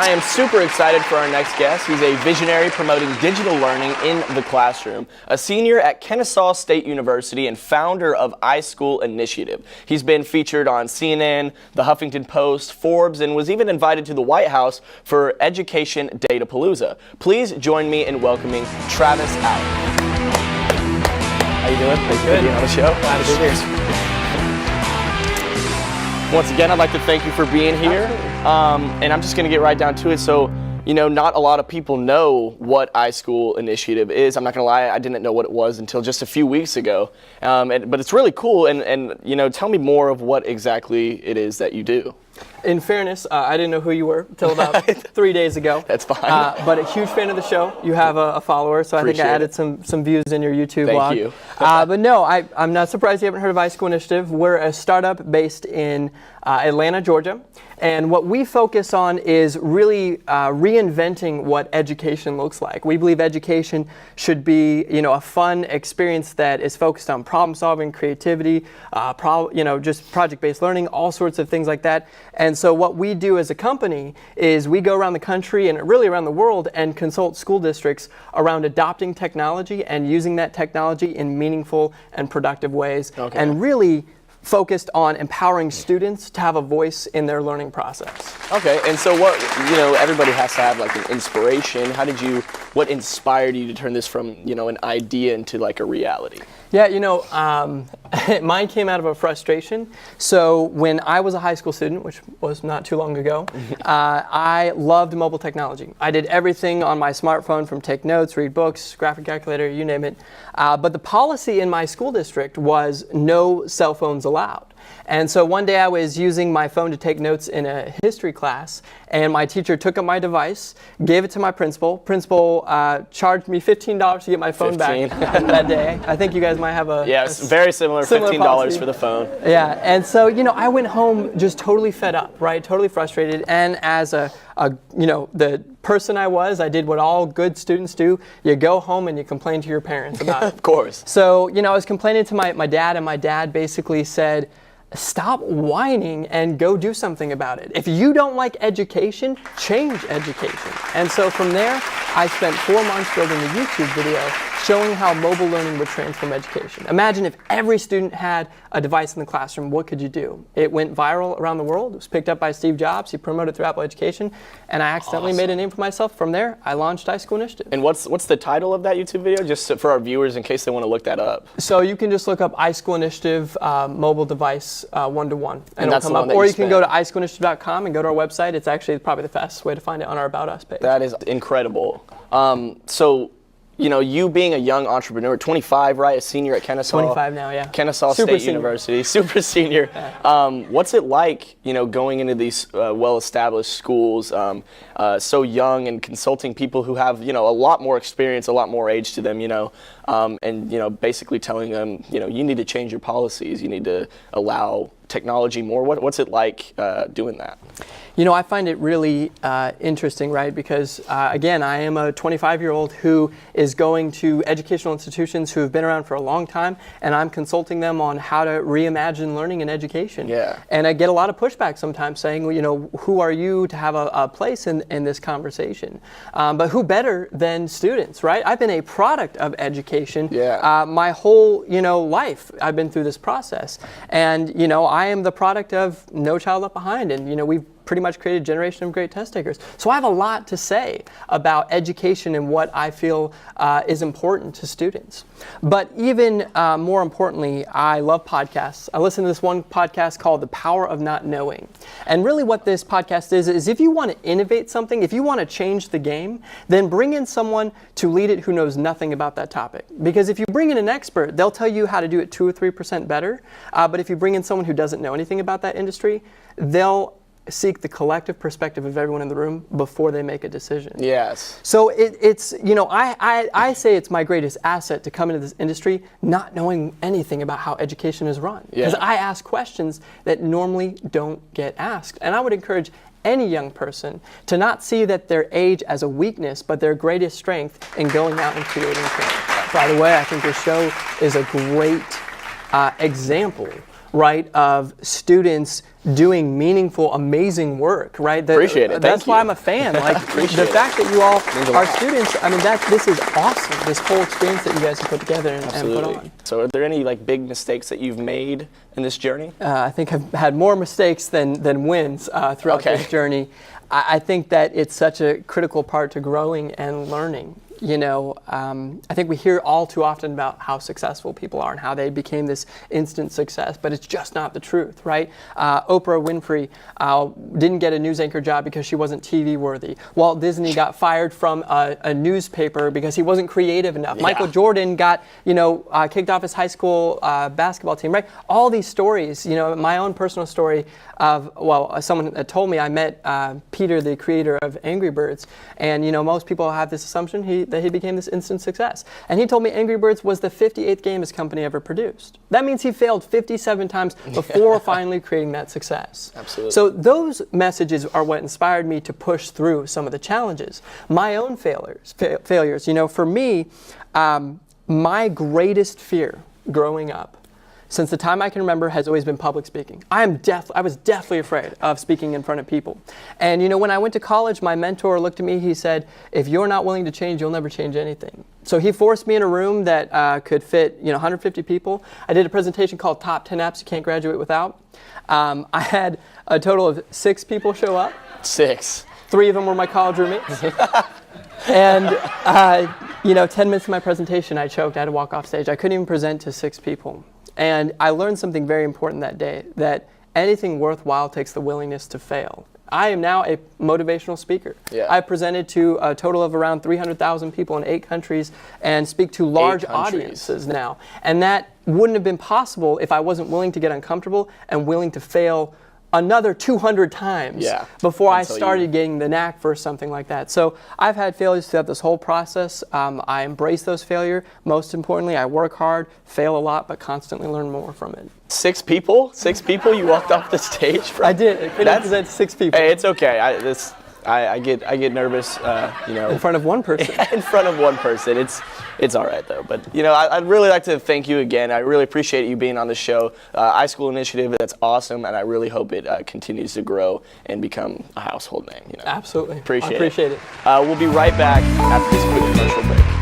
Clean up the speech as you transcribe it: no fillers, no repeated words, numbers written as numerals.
I am super excited for our next guest. He's a visionary promoting digital learning in the classroom, a senior at Kennesaw State University and founder of iSchool initiative. He's been featured on CNN, the Huffington Post, Forbes, and was even invited to the White House for Education Datapalooza. Please join me in welcoming Travis Allen. How you doing? Thanks for being on the show. Glad to be here. Once again, I'd like to thank you for being here. And I'm just going to get right down to it. So, you know, not a lot of people know what iSchool initiative is. I'm not going to lie, I didn't know what it was until just a few weeks ago. But it's really cool. And, you know, tell me more of what exactly it is that you do. In fairness, I didn't know who you were until about 3 days ago. That's fine. But a huge fan of the show. You have a follower, so I think I added some views in your YouTube blog. Thank you. But no, I'm not surprised you haven't heard of iSchool Initiative. We're a startup based in Atlanta, Georgia. And what we focus on is really reinventing what education looks like. We believe education should be, you know, a fun experience that is focused on problem solving, creativity, just project-based learning, all sorts of things like that. And so what we do as a company is we go around the country and really around the world and consult school districts around adopting technology and using that technology in meaningful and productive ways. Okay. And really focused on empowering students to have a voice in their learning process. Okay, and so what, you know, everybody has to have like an inspiration. What inspired you to turn this from, you know, an idea into like a reality? Yeah, you know, mine came out of a frustration. So when I was a high school student, which was not too long ago, I loved mobile technology. I did everything on my smartphone, from take notes, read books, graphic calculator, you name it. But the policy in my school district was no cell phones allowed. And so one day I was using my phone to take notes in a history class, and my teacher took up my device, gave it to my principal. Principal charged me $15 to get my phone back that day. I think you guys might have very similar $15 policy for the phone. Yeah, and so, you know, I went home just totally fed up, right? Totally frustrated. And as the person I did what all good students do. You go home and you complain to your parents about it. Of course. So, you know, I was complaining to my dad, and my dad basically said, stop whining and go do something about it. If you don't like education, change education. And so from there, I spent 4 months building a YouTube video showing how mobile learning would transform education. Imagine if every student had a device in the classroom, what could you do? It went viral around the world. It was picked up by Steve Jobs. He promoted it through Apple Education, and I accidentally made a name for myself. From there, I launched iSchool Initiative. And what's the title of that YouTube video, just for our viewers in case they want to look that up? So you can just look up iSchool Initiative mobile device one-to-one, and it'll that's come the up. one that Or you you can go to iSchoolInitiative.com and go to our website. It's actually probably the fastest way to find it on our About Us page. That is incredible. So, you know, you being a young entrepreneur, 25, right? A senior at Kennesaw. 25 now, yeah. Kennesaw State University, super senior. Yeah. What's it like, you know, going into these well-established schools, so young, and consulting people who have, you know, a lot more experience, a lot more age to them, you know, and, you know, basically telling them, you know, you need to change your policies, you need to allow technology more. What's it like doing that? You know, I find it really interesting, right? Because, again, I am a 25-year-old who is going to educational institutions who have been around for a long time, and I'm consulting them on how to reimagine learning and education. Yeah. And I get a lot of pushback sometimes saying, well, you know, who are you to have a place in this conversation? But who better than students, right? I've been a product of education my whole, you know, life. I've been through this process. And, you know, I am the product of No Child Left Behind, and, you know, we've pretty much created a generation of great test takers. So I have a lot to say about education and what I feel is important to students. But even more importantly, I love podcasts. I listen to this one podcast called The Power of Not Knowing. And really what this podcast is if you want to innovate something, if you want to change the game, then bring in someone to lead it who knows nothing about that topic. Because if you bring in an expert, they'll tell you how to do it 2 or 3% better. But if you bring in someone who doesn't know anything about that industry, they'll seek the collective perspective of everyone in the room before they make a decision. Yes. So it's, you know, I say it's my greatest asset to come into this industry not knowing anything about how education is run. Because I ask questions that normally don't get asked. And I would encourage any young person to not see that their age as a weakness, but their greatest strength in going out and creating change. By the way, I think this show is a great example right, of students doing meaningful, amazing work, right? Appreciate it. That's why I'm a fan. Like the fact that you all are students, I mean, this is awesome. This whole experience that you guys have put together and put on. So, are there any like big mistakes that you've made in this journey? I think I've had more mistakes than wins throughout this journey. I think that it's such a critical part to growing and learning. You know, I think we hear all too often about how successful people are and how they became this instant success, but it's just not the truth, right? Oprah Winfrey didn't get a news anchor job because she wasn't TV worthy. Walt Disney got fired from a newspaper because he wasn't creative enough. Yeah. Michael Jordan got, kicked off his high school basketball team, right? All these stories, my own personal story of, someone told me I met Peter, the creator of Angry Birds, and most people have this assumption that he became this instant success. And he told me Angry Birds was the 58th game his company ever produced. That means he failed 57 times before finally creating that success. Absolutely. So those messages are what inspired me to push through some of the challenges. My own failures. For me, my greatest fear growing up, since the time I can remember, has always been public speaking. I was deathly afraid of speaking in front of people. And when I went to college, my mentor looked at me, he said, if you're not willing to change, you'll never change anything. So he forced me in a room that could fit 150 people. I did a presentation called Top 10 Apps You Can't Graduate Without. I had a total of 6 people show up. 6. 3 of them were my college roommates. And 10 minutes of my presentation, I choked. I had to walk off stage. I couldn't even present to 6 people. And I learned something very important that day, that anything worthwhile takes the willingness to fail. I am now a motivational speaker. Yeah. I presented to a total of around 300,000 people in 8 countries and speak to large audiences now. And that wouldn't have been possible if I wasn't willing to get uncomfortable and willing to fail another 200 times before I started getting the knack for something like that. So I've had failures throughout this whole process. I embrace those failures. Most importantly, I work hard, fail a lot, but constantly learn more from it. 6 people? 6 people you walked off the stage from? I did. I couldn't present to 6 people. Hey, it's okay. I get nervous, in front of one person. In front of one person. It's all right though. But I'd really like to thank you again. I really appreciate you being on the show. iSchool initiative, that's awesome, and I really hope it continues to grow and become a household name. Absolutely. Appreciate it. We'll be right back after this quick commercial break.